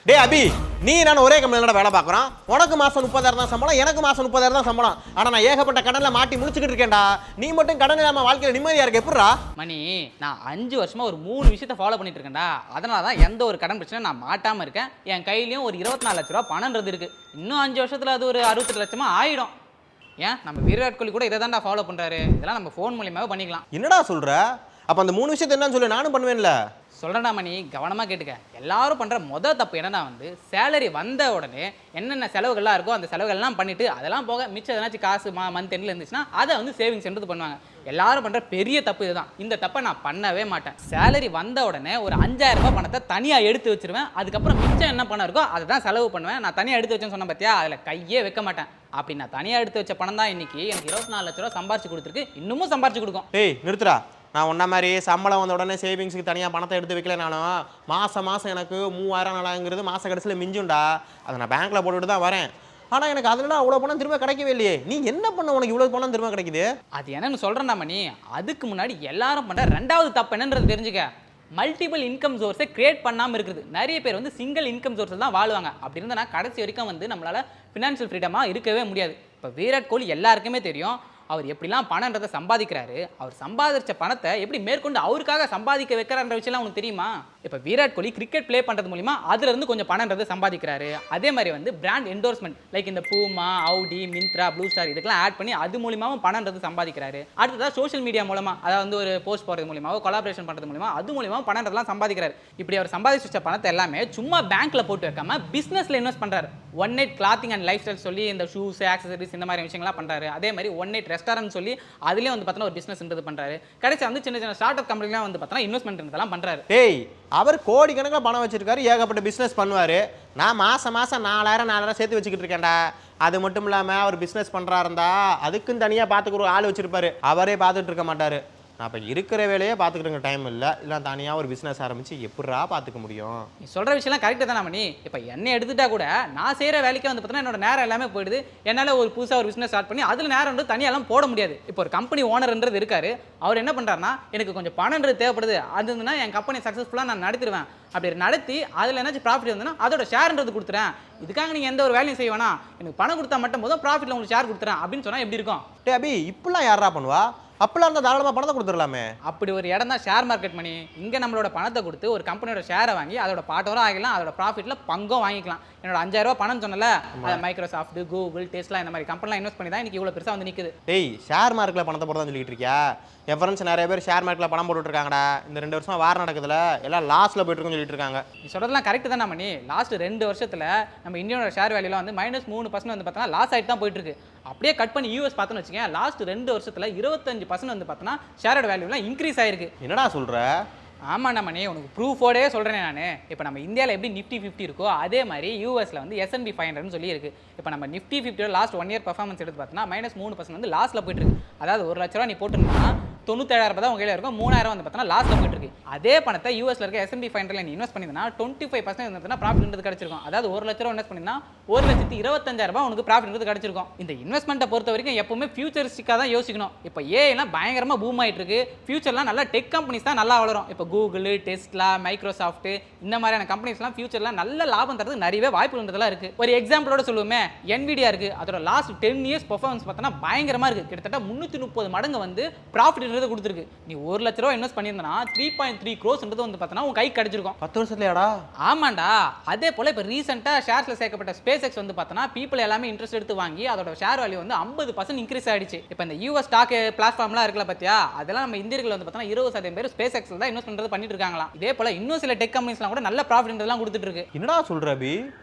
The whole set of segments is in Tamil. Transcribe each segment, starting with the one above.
டேய் அபி, நீ நான் ஒரே கம்பெனியில் வேலை பார்க்குறோம். உனக்கு மாதம் 30,000 தான் சம்பளம், எனக்கு மாதம் 30,000 தான் சம்பளம். ஆனால் நான் ஏகப்பட்ட கடனில் மாட்டி முடிச்சுக்கிட்டு இருக்கேன்டா. நீ மட்டும் கடன் இல்லாமல் வாழ்க்கையில் நிம்மதியாக இருக்க எப்படிடா? மணி, நான் 5 வருஷமா ஒரு 3 விஷயத்தை ஃபாலோ பண்ணிட்டு இருக்கேன்டா. அதனால தான் எந்த ஒரு கடன் பிரச்சனை நான் மாட்டாமல் இருக்கேன். என் கையிலையும் ஒரு 24 லட்ச ரூபா பணம்ன்றது இருக்குது. இன்னும் 5 வருஷத்தில் அது ஒரு 68 லட்சமா ஆயிடும். ஏன் நம்ம விராட் கோலி கூட இதை தான்டா ஃபாலோ பண்ணுறாரு. இதெல்லாம் நம்ம ஃபோன் மூலியமாகவே பண்ணிக்கலாம். என்னடா சொல்கிற? அப்போ அந்த 3 விஷயத்தை என்னன்னு சொல்லி நானும் பண்ணுவேன்ல. சொல்கிறேன்டா மணி, கவனமாக கேட்டுக்க. எல்லாரும் பண்ணுற மொதல் தப்பு என்னன்னா சேலரி வந்த உடனே என்னென்ன செலவுகள்லாம் இருக்கோ அந்த செலவுகள்லாம் பண்ணிவிட்டு அதெல்லாம் போக மிச்சம் எதனாச்சும் காசு மந்த் எண்டில் இருந்துச்சுன்னா அதை சேவிங்ஸ்ன்றது பண்ணுவாங்க. எல்லாரும் பண்ணுற பெரிய தப்பு இதுதான். இந்த தப்பை நான் பண்ணவே மாட்டேன். சேலரி வந்த உடனே ஒரு 5,000 ரூபாய் பணத்தை தனியாக எடுத்து வச்சிருவேன். அதுக்கப்புறம் மிச்சம் என்ன பணம் இருக்கோ அதை தான் செலவு பண்ணுவேன். நான் தனியாக எடுத்து வச்சேன்னு சொன்னேன் பார்த்தியா, அதில் கையே வைக்க மாட்டேன். அப்படி நான் தனியாக எடுத்து வச்ச பணம் தான் இன்னைக்கு எனக்கு 24 லட்ச ரூபா சம்பாரிச்சு கொடுத்துருக்கு. இன்னமும் சம்பாரிச்சு கொடுக்கும். ஏய் நிறுத்துறா. நான் ஒன்றை மாதிரி சம்பளம் வந்த உடனே சேவிங்ஸுக்கு தனியாக பணத்தை எடுத்து வைக்கலனாலும் மாதம் எனக்கு 3,000 மாத கடைசியில் மிஞ்சுண்டா. அதை நான் பேங்க்கில் போட்டுட்டு தான் வரேன். ஆனால் எனக்கு அதெல்லாம் அவ்வளோ பணம் திரும்ப கிடைக்கவே இல்லையே. நீ என்ன பண்ண உனக்கு இவ்வளோ பணம் திரும்ப கிடைக்குது? அது என்னன்னு சொல்கிறேன்டா மணி. அதுக்கு முன்னாடி எல்லாரும் பண்ணுற 2வது தப்பு என்னன்றது தெரிஞ்சுக்க. மல்டிபிள் இன்கம் சோர்ஸை கிரியேட் பண்ணாமல் இருக்குது. நிறைய பேர் சிங்கிள் இன்கம் சோர்ஸில் தான் வாழ்வாங்க. அப்படி இருந்தால் கடைசி வரைக்கும் நம்மளால் ஃபினான்ஷியல் ஃப்ரீடமாக இருக்கவே முடியாது. இப்போ விராட் கோலி எல்லாருக்குமே தெரியும் அவர் எப்படிலாம் பணன்றதை சம்பாதிக்கிறாரு. அவர் சம்பாதிச்ச பணத்தை எப்படி மேற்கொண்டு அவருக்காக சம்பாதிக்க வைக்கிறான்ற விஷயம்லாம் உனக்கு தெரியுமா? இப்போ விராட் கோலி கிரிக்கெட் ப்ளே பண்ணுறது மூலிமா அதுலேருந்து கொஞ்சம் பணன்றது சம்பாதிக்கிறாரு. அதே மாதிரி பிராண்ட் என்டோர்ஸ்மெண்ட் லைக் இந்த பூமா, அவுடி, மிந்த்ரா, ப்ளூ ஸ்டார் இதுக்கெல்லாம் ஆட் பண்ணி அது மூலியமாகவும் பணன்றது சம்பாதிக்கிறாரு. அடுத்ததாக சோஷியல் மீடியா மூலமாக அதாவது ஒரு போஸ்ட் போடுறது மூலியமாக கொலாபரேஷன் பண்ணுறது மூலிமா அது மூலியமாக பணன்றதுலாம் சம்பாதிக்கிறாரு. இப்படி அவர் சம்பாதிச்சு வச்ச பணத்தை எல்லாமே சும்மா பேங்க்கில் போட்டு வைக்காம பிஸ்னஸில் இன்வெஸ்ட் பண்ணுறாரு. 1-8 கிளாத்திங் அண்ட் லைஃப் ஸ்டைல் சொல்லி இந்த ஷூஸ், ஆக்சசரிஸ் இந்த மாதிரி விஷயங்கள்லாம் பண்ணுறாரு. அதே மாதிரி 1-8 ரெஸ்டாரண்ட் சொல்லி அதுலேயே பார்த்தோன்னா ஒரு பிஸ்னஸ்ன்றது பண்ணுறாரு. கடைசி சின்ன சின்ன ஸ்டார்ட் அப் கம்பெனிலாம் பார்த்தோன்னா இன்வெஸ்ட்மெண்ட் பண்ணுறாரு. டேய், அவர் கோடிக்கணக்கில் பணம் வச்சிருக்காரு, ஏகப்பட்ட பிஸ்னஸ் பண்ணுவார். நான் மாதம் 4,000 சேர்த்து வச்சுக்கிட்டு இருக்கேன்டா. அது மட்டும் இல்லாமல் அவர் பிஸ்னஸ் பண்ணுறா இருந்தா அதுக்குன்னு தனியாக பார்த்துக்கிற ஒரு ஆள் வச்சிருப்பாரு. அவரே பார்த்துட்டு இருக்க மாட்டார். நான் இப்போ இருக்கிற வேலையே பார்த்துக்கிட்டு டைம் இல்லை தனியாக ஒரு பிஸ்னஸ் ஆரம்பித்து எப்படா பார்த்துக்க முடியும்? நீ சொல்கிற விஷயம்லாம் கரெக்டாக தானே மணி. இப்போ என்னை எடுத்துட்டா கூட நான் செய்கிற வேலைக்கு பார்த்தீங்கன்னா என்னோட நேரம் எல்லாமே போயிடுது. என்னால் ஒரு புதுசாக ஒரு பிஸ்னஸ் ஸ்டார்ட் பண்ணி அதில் நேரம் தனியாலாம் போட முடியாது. இப்போ ஒரு கம்பெனி ஓனர்ன்றது இருக்காரு. அவர் என்ன பண்ணுறாருன்னா, எனக்கு கொஞ்சம் பணம்ன்றது தேவைப்படுது, அது இருந்துன்னா என் கம்பெனி சக்ஸஸ்ஃபுல்லாக நான் நடத்திடுவேன். அப்படி நடத்தி அதில் என்னாச்சும் ப்ராஃபிட் இருந்ததுன்னா அதோட ஷேர்ன்றது கொடுத்துறேன். இதுக்காக நீங்கள் எந்த ஒரு வேலையும் செய்ய வேணாம், எனக்கு பணம் கொடுத்தா மட்டும் போதும், ப்ராஃபிட்டில் உங்களுக்கு ஷேர் கொடுத்துறேன் அப்படின்னு சொன்னால் எப்படி இருக்கும்? டே அபி, இப்படிலாம் யாரா பண்ணுவா? அப்பெல்லாம் இருந்தால் தாராளமாக பணத்தை கொடுத்துடலாமே. அப்படி ஒரு இடம் தான் ஷேர் மார்க்கெட் மணி. இங்கே நம்மளோட பணத்தை கொடுத்து ஒரு கம்பெனியோட ஷேரை வாங்கி அதோட பாட்டோரம் ஆகிக்கலாம், அதோட ப்ராஃபிட்டில் பங்கும் வாங்கிக்கலாம். என்னோட 5,000 ரூபா பணம் சொன்னல, மைக்ரோசாஃப்ட், கூகுள், டெஸ்லா இந்த மாதிரி கம்பெனிலாம் இன்வெஸ்ட் பண்ணி தான் இன்னைக்கு இவ்வளோ பெருசாக நிற்குது. டேய், ஷேர் மார்க்கெட்டில் பணத்தை போட்டு தான் சொல்லிட்டு இருக்கியா? என் ஃப்ரெண்ட்ஸ் நிறைய பேர் ஷேர் மார்க்கெட்டில் பணம் போட்டுட்ருக்காங்கடா. இந்த 2 வருஷமா வாரம் நடக்குதுல, எல்லாம் லாஸ்ட்டில் போய்ட்டுருக்குன்னு சொல்லிட்டு இருக்காங்க. நீ சொல்கிறதுலாம் கரெக்டு தான் மணி. லாஸ்ட் 2 வருஷத்தில் நம்ம இந்தியாவோட ஷேர் வேல்யூலாம் -3% பார்த்தோன்னா லாஸ் ஆகிட்டு தான் போயிட்டு இருக்கு. அப்படியே கட் பண்ணி யூஎஸ் பார்த்தோன்னு வச்சுக்கேன், லாஸ்ட் 2 வருஷத்தில் 25% பார்த்தோன்னா ஷேரோட வேல்யூலாம் இன்க்ரீஸ் ஆயிருக்கு. என்னடா சொல்கிற? ஆமாண்டா மணி, உனக்கு ப்ரூஃபோடே சொல்கிறேன் நான். இப்போ நம்ம இந்தியாவில் எப்படி நிஃப்டி 50 இருக்கோ அதே மாதிரி யூஎஸில் S&P 500 சொல்லி இருக்குது. இப்போ நம்ம நிஃப்டி 50 லாஸ்ட் 1 இயர் பர்ஃபார்மன்ஸ் எடுத்து பார்த்தோன்னா -3% லாஸ்ட்டில் போயிட்டு இருக்கு. அதாவது 1 லட்ச ரூபா நீ போட்டுருந்தா 97,000 தான் உங்க கையில் இருக்கும், 3,000 பார்த்தோன்னா லாஸ்ட்டில் போயிட்டு இருக்கு. அதே பணத்தை யூஎஸ்ல இருக்க S&P 500 நீ இன்வெஸ்ட் பண்ணியிருந்தா 25% இருந்ததுன்னா ப்ராஃபிட்ன்றது கிடைச்சிருக்கும். அதாவது 1 லட்ச ரூபா இன்வெஸ்ட் பண்ணினா 1,25,000 உனக்கு ப்ராஃபிட்ன்றது கிடைச்சிருக்கும். இந்த இன்வெஸ்ட்மெண்ட்டை பொறுத்த வரைக்கும் எப்பவுமே ஃபியூச்சரிஸ்டிக்காக தான் யோசிக்கணும். இப்போ ஏலாம் பயங்கரமாக பூம் ஆகிட்டு இருக்கு. ஃபியூச்சர்லாம் நல்லா டெக் கம்பெனிஸ் தான் நல்லா வளரும். இப்போ கூகுள், டெஸ்லா, மைக்ரோசாஃப்ட் இந்த மாதிரியான கம்பெனிஸ்லாம் ஃபியூச்சர்லாம் நல்ல லாபம் தரது நிறையவே வாய்ப்புன்றதெல்லாம் இருக்குது. ஒரு எக்ஸாம்பிளோட சொல்லுவோமே, NVIDIA இருக்குது. அதோட லாஸ்ட் 10 இயர்ஸ் பர்ஃபார்மன்ஸ் பார்த்தோன்னா பயங்கரமாக இருக்குது. கிட்டத்தட்ட 330 மடங்கு ப்ராஃபிட்ன்றது கொடுத்துருக்கு. நீ 1 லட்ச ரூபா இன்வெஸ்ட் பண்ணியிருந்தா 3.3 crores பார்த்தோன்னா உன் கை கிடைச்சிருக்கும் 10 வருஷத்துலயாடா? ஆமாண்டா. அதே போல் இப்போ ரீசெண்டாக ஷேர்ஸில் சேர்க்கப்பட்ட SpaceX பார்த்தோன்னா பீப்புள் எல்லாமே இன்ட்ரெஸ்ட் எடுத்து வாங்கி அதோட ஷேர் வேல்யூ 50% இன்க்ரீஸ் ஆகிடுச்சு. இப்போ இந்த US ஸ்டாக் பிளாட்ஃபார்ம்லாம் இருக்குல்ல பார்த்தியா, அதெல்லாம் நம்ம இந்தியர்கள் பார்த்தோன்னா 20% பேர் SpaceXல தான் இன்வெஸ்ட் பண்ணுறது பண்ணிட்டு இருக்காங்களா. இதே போல் இன்னும் சில டெக் கம்பெனிஸ்லாம் கூட நல்ல ப்ராஃபிட்லாம் கொடுத்துட்டு இருக்கு. என்னடா சொல்கிற அபி?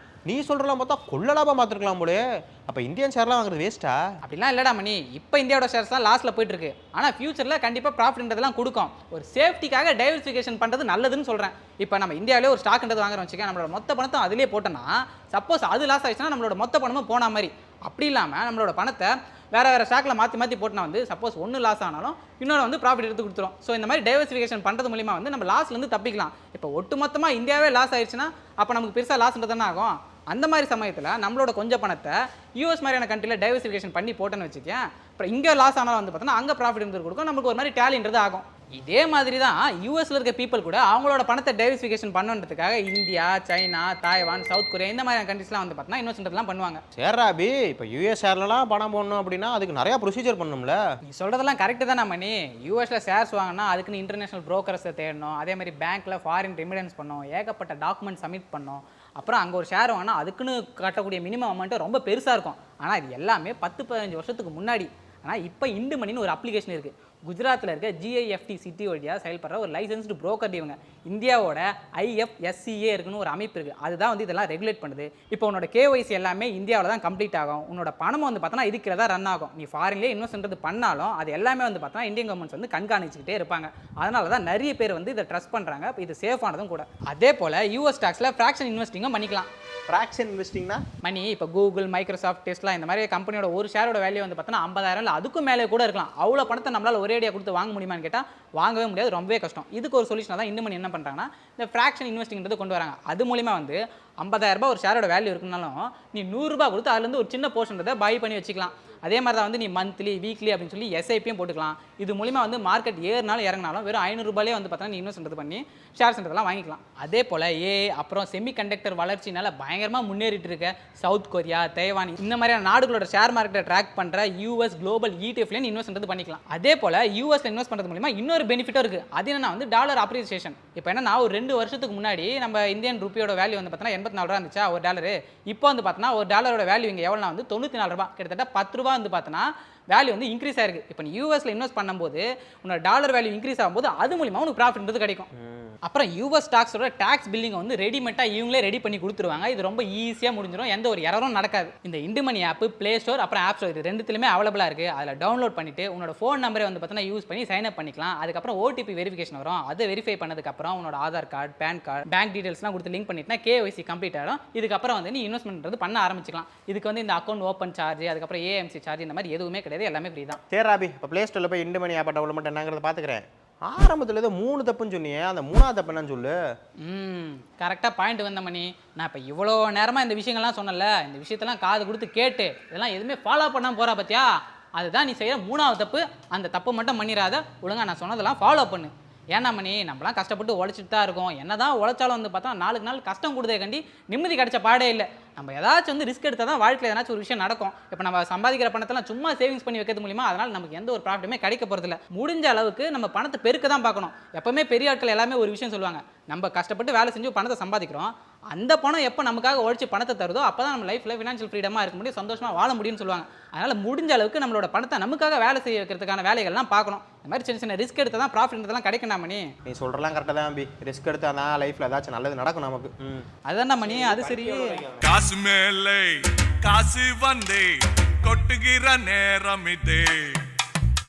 நீ சொல்கிறலாம் பார்த்தா கொள்ள லாபம் பார்த்துருக்கலாம் போலே. அப்போ இந்தியன் ஷேர்லாம் வாங்குறது வேஸ்ட்டா? அப்படிலாம் இல்லைடா மணி. இப்போ இந்தியாவோட ஷேர்ஸ் தான் லாஸ்ட்டில் போயிட்டு இருக்கு. ஆனால் ஃபியூச்சரில் கண்டிப்பாக ப்ராஃபிட்ன்றதெல்லாம் கொடுக்கும். ஒரு சேஃப்டிக்காக டைவர்சிஃபிகேஷன் பண்ணுறது நல்லதுன்னு சொல்கிறேன். இப்போ நம்ம இந்தியாவிலே ஒரு ஸ்டாக்ன்றது வாங்குறோம் வச்சுக்கேன், நம்மளோட மொத்த பணத்தை அதிலே போட்டோன்னா சப்போஸ் அது லாஸ் ஆயிடுச்சுன்னா நம்மளோட மொத்த பணமும் போன மாதிரி. அப்படி இல்லாமல் நம்மளோட பணத்தை வேறு ஸ்டாக்கில் மாற்றி போட்டுனா சப்போஸ் ஒன்று லாஸ் ஆனாலும் இன்னொன்று ப்ராஃபிட் எடுத்து கொடுத்துரும். ஸோ இந்த மாதிரி டைவர்சிஃபிகேஷன் பண்ணுறது மூலிமா நம்ம லாஸ்லேருந்து தப்பிக்கலாம். இப்போ ஒட்டுமொத்தமாக இந்தியாவே லாஸ் ஆயிடுச்சுன்னா அப்போ நமக்கு பெருசாக லாஸ்ன்றது தானே ஆகும். அந்த மாதிரி சமயத்தில் நம்மளோட கொஞ்சம் பணத்தை யூஎஸ் மாதிரியான கண்ட்ரியில் டைவர்சிஃபிகேஷன் பண்ணி போட்டேன்னு வச்சுக்கேன், அப்புறம் இங்கே லாஸ் ஆனாலும் பார்த்தோன்னா அங்கே ப்ராஃபிட் இருந்து கொடுக்கும், நமக்கு ஒரு மாதிரி டேலின்றது ஆகும். இதே மாதிரி தான் யூஎஸ்ல இருக்க பீப்புள் கூட அவங்களோட பணத்தை டைவர்சிஃபிகேஷன் பண்ணுன்றதுக்காக India, China, Taiwan, south Korea இந்த மாதிரி கண்ட்ரீஸ்லாம் வந்து பார்த்தீங்கன்னா இன்வெஸ்ட்மெண்ட்லாம் பண்ணுவாங்க. சேராபி இப்போ யூஎஸ் ஷேர்லலாம் பணம் போடணும் அப்படின்னா அதுக்கு நிறைய ப்ரொசீஜர் பண்ணணும்ல. நீ சொல்கிறதெல்லாம் கரெக்டு தான் மணி. யூஎஸ்ல ஷேர்ஸ் வாங்கினா அதுக்குன்னு இன்டர்நேஷனல் ப்ரோக்கர்ஸை தேடணும், அதே மாதிரி பேங்க்கில் ஃபாரின் ரெமிடன்ஸ் பண்ணணும், ஏகப்பட்ட டாக்குமெண்ட் சப்மிட் பண்ணணும். அப்புறம் அங்கே ஒரு ஷேர் வாங்கினா அதுக்குன்னு கட்டக்கூடிய மினிமம் அமௌண்ட்டு ரொம்ப பெருசாக இருக்கும். ஆனால் இது எல்லாமே 10-15 வருஷத்துக்கு முன்னாடி. ஆனால் இப்போ இண்டு மணின்னு ஒரு அப்ளிகேஷன் இருக்குது. குஜராத்தில் இருக்க GIFT சிட்டி வழியாக செயல்படுற ஒரு லைசன்ஸ்டு புரோக்கர் இவங்க. இந்தியாவோட IFSCA இருக்குன்னு ஒரு அமைப்பு இருக்குது. அதுதான் வந்து இதெல்லாம் ரெகுலேட் பண்ணுது. இப்போ உன்னோட KYC எல்லாமே இந்தியாவில் தான் கம்ப்ளீட் ஆகும். உன்னோட பணம் வந்து பார்த்தோன்னா இதுக்கு தான் ரன் ஆகும். நீ ஃபாரின்லேயே இன்வெஸ்ட் பண்ணாலும் அது எல்லாமே வந்து பார்த்தோன்னா இந்தியன் கவர்மெண்ட்ஸ் வந்து கண்காணிச்சுக்கிட்டே இருப்பாங்க. அதனால தான் நிறைய பேர் வந்து இதை ட்ரஸ்ட் பண்ணுறாங்க. இப்போ இது சேஃபானதும் கூட. அதே போல் US ஸ்டாக்ஸில் ஃப்ராக்ஷன் இன்வெஸ்டிங்கும் பண்ணிக்கலாம். ஃப்ராக்ஷன் இன்வெஸ்டிங்னா மணி இப்போ கூகுள், மைக்ரோசாஃப்ட், டெஸ்லா இந்த மாதிரி கம்பெனியோட ஒரு ஷேரோட வேல்யூ வந்து பார்த்தோன்னா 50,000 இல்லை அதுக்கும் மேலே கூட இருக்கலாம். அவ்வளோ பணத்தை நம்மளால் ஒரேடியாக கொடுத்து வாங்க முடியுமான்னு கேட்டால் வாங்கவே முடியாது, ரொம்பவே கஷ்டம். இதுக்கு ஒரு சொல்யூஷனாக தான் இண்டு மணி என்ன பண்ணுறாங்கன்னா இந்த ஃப்ராக்ஷன் இன்வெஸ்டிங்கிறது கொண்டு வராங்க. அது மூலிமா வந்து 50,000 ரூபாய் ஒரு ஷேரோட வேல்யூ இருக்குனாலும் நீ 100 ரூபாய் கொடுத்து அதுலேருந்து ஒரு சின்ன போர்ஷன்றதை பை பண்ணி வச்சுக்கலாம். அதே மாதிரி தான் வந்து நீ மந்த்லி, வீக்லி அப்படின்னு சொல்லி SIPயும் போட்டுக்கலாம். இது மூலிமா வந்து மார்க்கெட் ஏறினாலும் இறங்கினாலும் வெறும் 500 ரூபாயிலே வந்து பார்த்தா நீ இன்வெஸ்ட் பண்ணி ஷேர்ஸ்ன்றதெல்லாம் வாங்கிக்கலாம். அதே போல் அப்புறம் செமிகண்டக்டர் வளர்ச்சினால பயங்கரமாக முன்னேறிட்டு இருக்க சவுத் கொரியா, தைவான் இந்த மாதிரியான நாடுகளோட ஷேர் மார்க்கெட்டை ட்ராக் பண்ணுற US குளோபல் ETF இன்வெஸ்ட் பண்ணிக்கலாம். அதே போல் யூஎஸ்ல இன்வெஸ்ட் பண்ணுறது மூலிமா இன்னொரு பெனிஃபிட்டும் இருக்குது. அது என்னன்னா வந்து டாலர் அப்ரிசியேஷன். இப்போ என்ன ஒரு 2 வருஷத்துக்கு முன்னாடி நம்ம இந்தியன் ரூபியோட வேல்யூ வந்து பார்த்தோன்னா 84 ரூபா இருந்துச்சா ஒரு டாலரு. இப்போ வந்து பார்த்தோன்னா ஒரு டாலரோட வேல்யூ இங்கே எவ்வளோ வந்து 94 ரூபா, கிட்டத்தட்ட 10 ரூபா வந்து பார்த்தோன்னா வேல்யூ வந்து இன்க்ரீஸ் ஆயிருக்கு. இப்போ நீ யூஎஸ்ல இன்வெஸ்ட் பண்ணும்போது உன்னோட டாலர் வேல்யூ இன்க்ரீஸ் ஆகும்போது அது மூலிமா உனக்கு ப்ராஃபிட்ன்றது கிடைக்கும். அப்புறம் US ஸ்டாக்ஸோட டாக்ஸ் பில்லிங்கை வந்து ரெடிமேட்டாக இவங்களே ரெடி பண்ணி கொடுத்துருவாங்க. இது ரொம்ப ஈஸியாக முடிஞ்சிடும், எந்த ஒரு எரரும் நடக்காது. இந்த INDmoney app Play Store அப்புறம் ஆப் ஸ்டோர் இது ரெண்டுத்துலையுமே அவைலபிளாக இருக்குது. அதில் டவுன்லோட் பண்ணிவிட்டு உன்னோட ஃபோன் நம்பரை வந்து பார்த்தீங்கன்னா யூஸ் பண்ணி சைன் அப் பண்ணிக்கலாம். அதுக்கப்புறம் OTP வெரிஃபிகேஷன் வரும். அதை வெரிஃபை பண்ணதுக்கப்புறம் உன்னோட Aadhaar card, PAN card, bank டீடைல்ஸ்லாம் கொடுத்து லிங்க் பண்ணிட்டுனா KYC கம்ப்ளீட் ஆகிடும். இதுக்கப்புறம் வந்து நீ இன்வெஸ்ட்மெண்ட் பண்ண ஆரம்பிச்சிக்கலாம். இதுக்கு வந்து இந்த அக்கௌண்ட் ஓப்பன் சார்ஜ், அதுக்கப்புறம் AMC சார்ஜ் இந்த மாதிரி எதுவுமே கிடையாது, எல்லாமே ஃப்ரீ தான். சரி ராபி, இப்போ ப்ளே ஸ்டோரில் போய் இண்டு மணி ஆப்பை டெவலப்மெண்ட் என்னங்கிறத பார்த்துக்கிறேன். ஆரம்பத்தில் ஏதோ 3 தப்புன்னு சொன்னியே, அந்த 3ஆவது தப்பு என்னன்னு சொல்லு. கரெக்டாக பாயிண்ட் வந்த மணி. நான் இப்போ இவ்வளோ நேரமாக இந்த விஷயங்கள்லாம் சொன்னல, இந்த விஷயத்தெல்லாம் காது கொடுத்து கேட்டு இதெல்லாம் எதுவுமே ஃபாலோ பண்ணாமல் போகிறா பார்த்தியா, அதுதான் நீ செய்கிற 3ஆவது தப்பு. அந்த தப்பு மட்டும் பண்ணிடாத, ஒழுங்காக நான் சொன்னதெல்லாம் ஃபாலோ பண்ணு. ஏன்னா மணி நம்மளாம் கஷ்டப்பட்டு உழைச்சிட்டு தான் இருக்கோம். என்ன தான் உழைச்சாலும் வந்து பார்த்தா நாளுக்கு நாள் கஷ்டம் கொடுத்தே கண்டி நிம்மதி கிடைச்ச பாடே இல்லை. நம்ம ஏதாச்சும் வந்து ரிஸ்க் எடுத்தால் தான் வாழ்க்கையில் ஏதாச்சும் ஒரு விஷயம் நடக்கும். இப்போ நம்ம சம்பாதிக்கிற பணத்தெல்லாம் சும்மா சேவிங்ஸ் பண்ணி வைக்கிறது மூலிமா அதனால் நமக்கு எந்த ஒரு ப்ராஃபிட்டுமே கிடைக்க போகிறதில்ல. முடிஞ்ச அளவுக்கு நம்ம பணத்தை பெருக்க தான் பார்க்கணும். எப்போவுமே பெரிய ஆட்கள் எல்லாமே ஒரு விஷயம் சொல்லுவாங்க, நம்ம கஷ்டப்பட்டு வேலை செஞ்சு பணத்தை சம்பாதிக்கிறோம், அந்த பணம் எப்போ நமக்காக உழைச்சி பணத்தை தருதோ அப்போ தான் நம்ம லைஃப்பில் ஃபினான்ஷியல் ஃப்ரீடமாக இருக்க முடியும், சந்தோஷமாக வாழ முடியும்னு சொல்லுவாங்க. அதனால் முடிஞ்ச அளவுக்கு நம்மளோட பணத்தை நமக்காக வேலை செய்ய வைக்கிறதுக்கான வேலைகள்லாம் பார்க்கணும். இந்த மாதிரி சின்ன சின்ன ரிஸ்க் எடுத்தால் தான் ப்ராஃபிட்ன்றதெல்லாம் கிடைக்கணும் மணி. நீ சொல்கிறலாம் கரெக்டாக தான் அம்பி. ரிஸ்க் எடுத்தால் தான் லைஃப்பில் ஏதாச்சும் நல்லது நடக்கும் நமக்கு. அதுதான் மணி. அது சரி, காசு மேலே காசு வந்தே கொட்டுகிற நேரம் இதே.